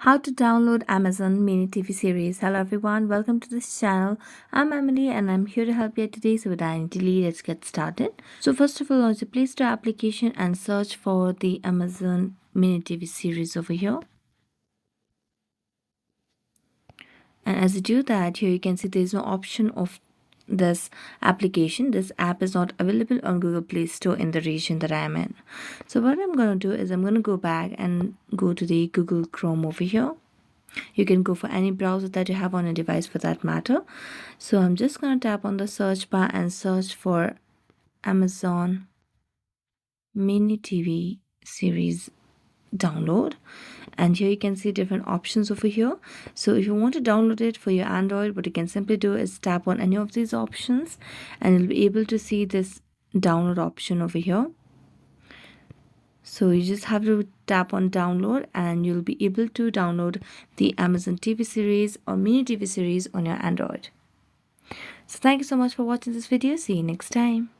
How to download Amazon Mini TV series. Hello everyone, welcome to this channel. I'm Emily and I'm here to help you today. So without any delay, let's get started. So first of all, launch the Play Store application and search for the Amazon Mini TV series over here. And as you do that, here you can see there's no option of this application. This app is not available on Google Play Store in the region that I'm in. So what I'm going to do is I'm going to go back and go to the Google Chrome over here. You can go for any browser that you have on a device for that matter. So I'm just going to tap on the search bar and search for Amazon Mini TV series download. And here you can see different options over here. So if you want to download it for your Android, what you can simply do is tap on any of these options and you'll be able to see this download option over here. So you just have to tap on download and you'll be able to download the Amazon TV series or Mini TV series on your Android. So thank you so much for watching this video. See you next time.